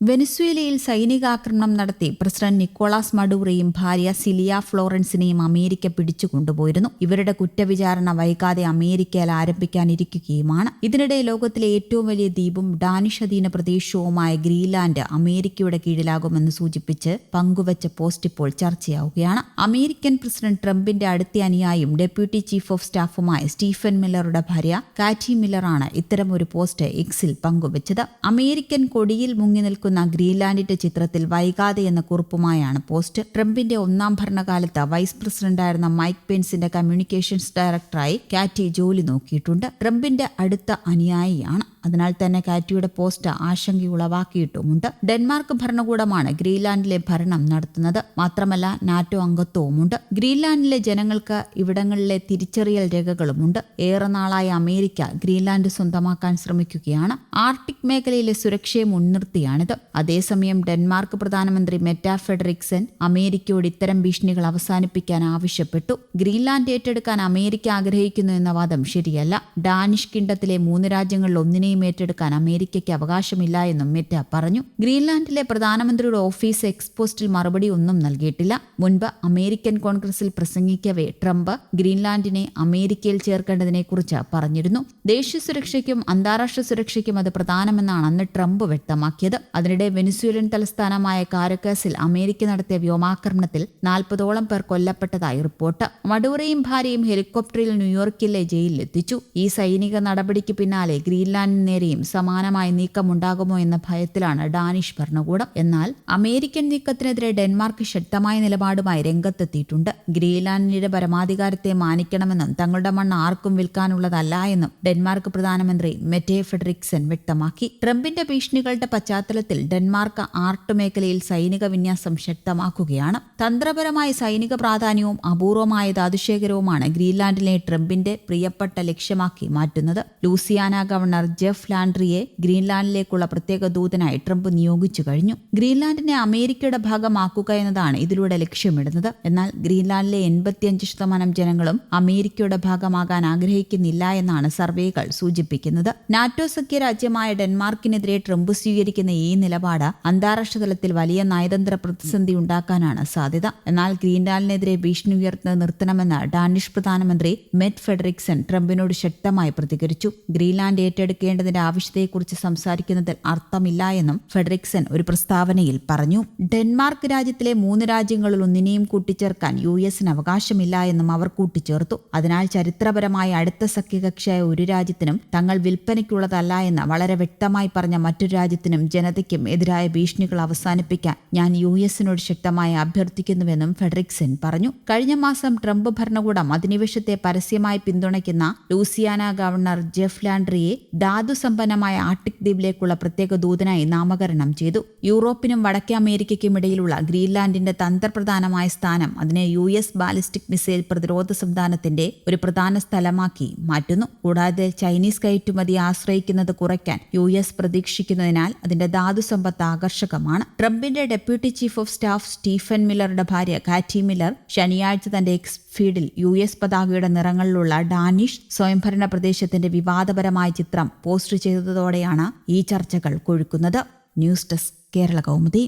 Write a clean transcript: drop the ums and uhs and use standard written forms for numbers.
വെനസ്വേലയിൽ സൈനികാക്രമണം നടത്തി president Nicolas മഡൂറോയും ഭാര്യ cilia ഫ്ലോറൻസിനെയും America പിടിച്ചുകൊണ്ടുപോയിരുന്നു. ഇവരുടെ കുറ്റവിചാരണ വൈകാതെ അമേരിക്കയിൽ ആരംഭിക്കാനിരിക്കുകയുമാണ്. ഇതിനിടെ ലോകത്തിലെ ഏറ്റവും വലിയ ദ്വീപും ഡാനിഷ് അധീന പ്രദേശവുമായ ഗ്രീൻലാൻഡ് അമേരിക്കയുടെ കീഴിലാകുമെന്ന് സൂചിപ്പിച്ച് പങ്കുവച്ച പോസ്റ്റ് ഇപ്പോൾ ചർച്ചയാവുകയാണ്. അമേരിക്കൻ പ്രസിഡന്റ് ട്രംപിന്റെ അടുത്ത അനുയായിയും ഡെപ്യൂട്ടി ചീഫ് ഓഫ് സ്റ്റാഫുമായ സ്റ്റീഫൻ മില്ലറുടെ ഭാര്യ കാറ്റി മില്ലറാണ് ഇത്തരമൊരു പോസ്റ്റ് എക്സിൽ പങ്കുവച്ചത്. അമേരിക്കൻ കൊടിയിൽ മുങ്ങി നിൽക്കുന്ന ഗ്രീൻലാൻഡിന്റെ ചിത്രത്തിൽ വൈകാതെ എന്ന കുറിപ്പുമായാണ് പോസ്റ്റ്. ട്രംപിന്റെ ഒന്നാം ഭരണകാലത്ത് വൈസ് പ്രസിഡന്റായിരുന്ന മൈക്ക് പെൻസിന്റെ കമ്മ്യൂണിക്കേഷൻസ് ഡയറക്ടറായി കാറ്റി ജോലി നോക്കിയിട്ടുണ്ട്. ട്രംപിന്റെ അടുത്ത അനുയായിയാണ്. അതിനാൽ തന്നെ കാറ്റിയുടെ പോസ്റ്റ് ആശങ്കയുളവാക്കിയിട്ടുമുണ്ട്. ഡെൻമാർക്ക് ഭരണകൂടമാണ് ഗ്രീൻലാൻഡിലെ ഭരണം നടത്തുന്നത്. മാത്രമല്ല നാറ്റോ അംഗത്വവുമുണ്ട്. ഗ്രീൻലാൻഡിലെ ജനങ്ങൾക്ക് ഇവിടങ്ങളിലെ തിരിച്ചറിയൽ രേഖകളുമുണ്ട്. ഏറെ നാളായി അമേരിക്ക ഗ്രീൻലാൻഡ് സ്വന്തമാക്കാൻ ശ്രമിക്കുകയാണ്. ആർട്ടിക് മേഖലയിലെ സുരക്ഷയെ മുൻനിർത്തിയാണിത്. അതേസമയം ഡെൻമാർക്ക് പ്രധാനമന്ത്രി മെറ്റാ ഫ്രെഡറിക്സൻ അമേരിക്കയോട് ഇത്തരം ഭീഷണികൾ അവസാനിപ്പിക്കാൻ ആവശ്യപ്പെട്ടു. ഗ്രീൻലാൻഡ് ഏറ്റെടുക്കാൻ അമേരിക്ക ആഗ്രഹിക്കുന്നു എന്ന വാദം ശരിയല്ല. ഡാനിഷ് കിണ്ടത്തിലെ 3 രാജ്യങ്ങളിൽ ഒന്നിനെയും ഏറ്റെടുക്കാൻ അമേരിക്കയ്ക്ക് അവകാശമില്ല എന്നും മെറ്റ പറഞ്ഞു. ഗ്രീൻലാൻഡിലെ പ്രധാനമന്ത്രിയുടെ ഓഫീസ് എക്സ്പോസ്റ്റിൽ മറുപടി ഒന്നും നൽകിയിട്ടില്ല. മുൻപ് അമേരിക്കൻ കോൺഗ്രസിൽ പ്രസംഗിക്കവേ ട്രംപ് ഗ്രീൻലാൻഡിനെ അമേരിക്കയിൽ ചേർക്കേണ്ടതിനെക്കുറിച്ച് പറഞ്ഞിരുന്നു. ദേശീയ സുരക്ഷയ്ക്കും അന്താരാഷ്ട്ര സുരക്ഷയ്ക്കും അത് പ്രധാനമെന്നാണ് അന്ന് ട്രംപ് വ്യക്തമാക്കിയത്. അതിനിടെ വെനസ്വേലൻ തലസ്ഥാനമായ കാരക്കസിൽ അമേരിക്ക നടത്തിയ വ്യോമാക്രമണത്തിൽ 40ഓളം പേർ കൊല്ലപ്പെട്ടതായി റിപ്പോർട്ട്. മഡൂറോയും ഭാര്യയും ഹെലികോപ്റ്ററിൽ ന്യൂയോർക്കിലെ ജയിലിലെത്തിച്ചു. ഈ സൈനിക നടപടിക്ക് പിന്നാലെ ഗ്രീൻലാൻഡിന് നേരെയും സമാനമായ നീക്കമുണ്ടാകുമോ എന്ന ഭയത്തിലാണ് ഡാനിഷ് ഭരണകൂടം. എന്നാൽ അമേരിക്കൻ നീക്കത്തിനെതിരെ ഡെൻമാർക്ക് ശക്തമായ നിലപാടുമായി രംഗത്തെത്തിയിട്ടുണ്ട്. ഗ്രീൻലാൻഡിന്റെ പരമാധികാരത്തെ മാനിക്കണമെന്നും തങ്ങളുടെ മണ്ണ് ആർക്കും വിൽക്കാനുള്ളതല്ല എന്നും ഡെൻമാർക്ക് പ്രധാനമന്ത്രി മെറ്റെ ഫ്രെഡറിക്സൻ വ്യക്തമാക്കി. ട്രംപിന്റെ ഭീഷണികളുടെ പശ്ചാത്തലത്തിൽ ഡെൻമാർക്ക് ആർട്ട് മേഖലയിൽ സൈനിക വിന്യാസം ശക്തമാക്കുകയാണ്. തന്ത്രപരമായ സൈനിക പ്രാധാന്യവും അപൂർവമായ ധാതുശേഖരവുമാണ് ഗ്രീൻലാൻഡിലെ ട്രംപിന്റെ പ്രിയപ്പെട്ട ലക്ഷ്യമാക്കി മാറ്റുന്നത്. ലൂസിയാന ഗവർണർ ജെഫ് ലാൻഡ്രിയെ ഗ്രീൻലാൻഡിലേക്കുള്ള പ്രത്യേക ദൂതനായി ട്രംപ് നിയോഗിച്ചു കഴിഞ്ഞു. ഗ്രീൻലാൻഡിനെ അമേരിക്കയുടെ ഭാഗമാക്കുക എന്നതാണ് ഇതിലൂടെ ലക്ഷ്യമിടുന്നത്. എന്നാൽ ഗ്രീൻലാൻഡിലെ 85% ജനങ്ങളും അമേരിക്കയുടെ ഭാഗമാകാൻ ആഗ്രഹിക്കുന്നില്ല എന്നാണ് സർവേകൾ സൂചിപ്പിക്കുന്നത്. നാറ്റോ സഖ്യരാജ്യമായ ഡെൻമാർക്കിനെതിരെ ട്രംപ് സ്വീകരിക്കുന്ന ഈ നിലപാട് അന്താരാഷ്ട്ര തലത്തിൽ വലിയ നയതന്ത്ര പ്രതിസന്ധി ഉണ്ടാക്കാനാണ് സാധ്യത. എന്നാൽ ഗ്രീൻലാൻഡിനെതിരെ ഭീഷണി ഉയർത്തുന്നത് നിർത്തണമെന്ന് ഡാനിഷ് പ്രധാനമന്ത്രി മെറ്റ് ഫ്രെഡറിക്സൻ ട്രംപിനോട് ശക്തമായി പ്രതികരിച്ചു. ഗ്രീൻലാൻഡ് ഏറ്റെടുക്കേണ്ടതിന്റെ ആവശ്യത്തെക്കുറിച്ച് സംസാരിക്കുന്നതിൽ അർത്ഥമില്ല എന്നും ഫ്രെഡറിക്സൻ ഒരു പ്രസ്താവനയിൽ പറഞ്ഞു. ഡെൻമാർക്ക് രാജ്യത്തിലെ 3 രാജ്യങ്ങളിൽ ഒന്നിനെയും കൂട്ടിച്ചേർക്കാൻ യുഎസിന് അവകാശമില്ല എന്നും അവർ കൂട്ടിച്ചേർത്തു. അതിനാൽ ചരിത്രപരമായ അടുത്ത സഖ്യകക്ഷിയായ ഒരു രാജ്യത്തിനും തങ്ങൾ വിൽപ്പനയ്ക്കുള്ളതല്ല എന്ന് വളരെ വ്യക്തമായി പറഞ്ഞ മറ്റൊരു രാജ്യത്തിനും ജനതയ്ക്കും എതിരായ ഭീഷണികൾ അവസാനിപ്പിക്കാൻ ഞാൻ യുഎസിനോട് ശക്തമായി അഭ്യർത്ഥിക്കുന്നുവെന്നും ഫ്രെഡറിക്സൻ പറഞ്ഞു. കഴിഞ്ഞ മാസം ട്രംപ് ഭരണകൂടം അധിനിവേശത്തെ പരസ്യമായി പിന്തുണയ്ക്കുന്ന ലൂസിയാന ഗവർണർ ജെഫ് ലാൻഡ്രിയെ ധാതുസമ്പന്നമായ ആർട്ടിക് ദ്വീപിലേക്കുള്ള പ്രത്യേക ദൂതനായി നാമകരണം ചെയ്തു. യൂറോപ്പിനും വടക്കേ അമേരിക്കയ്ക്കും ഇടയിലുള്ള ഗ്രീൻലാൻഡിന്റെ തന്ത്രപ്രധാനമായ സ്ഥാനം അതിനെ യുഎസ് ബാലിസ്റ്റിക് മിസൈൽ പ്രതിരോധ സംവിധാനത്തിന്റെ ഒരു പ്രധാന സ്ഥലമാക്കി മാറ്റുന്നു. കൂടാതെ ചൈനീസ് കയറ്റുമതി ആശ്രയിക്കുന്നത് കുറയ്ക്കാൻ യുഎസ് പ്രതീക്ഷിക്കുന്നതിനാൽ അതിന്റെ ധാതുസമ്പത്ത് ആകർഷകമാണ്. ട്രംപിന്റെ deputy chief of staff Stephen മില്ലറുടെ ഭാര്യ കാറ്റി മില്ലർ ശനിയാഴ്ച തന്റെ എക്സ് ഫീഡിൽ യുഎസ് പതാകയുടെ നിറങ്ങളിലുള്ള ഡാനിഷ് സ്വയംഭരണ പ്രദേശത്തിന്റെ വിവാദപരമായ ചിത്രം പോസ്റ്റ് ചെയ്തതോടെയാണ് ഈ ചർച്ചകൾ കൊഴുക്കുന്നത്. News desk Kerala Kaumudi.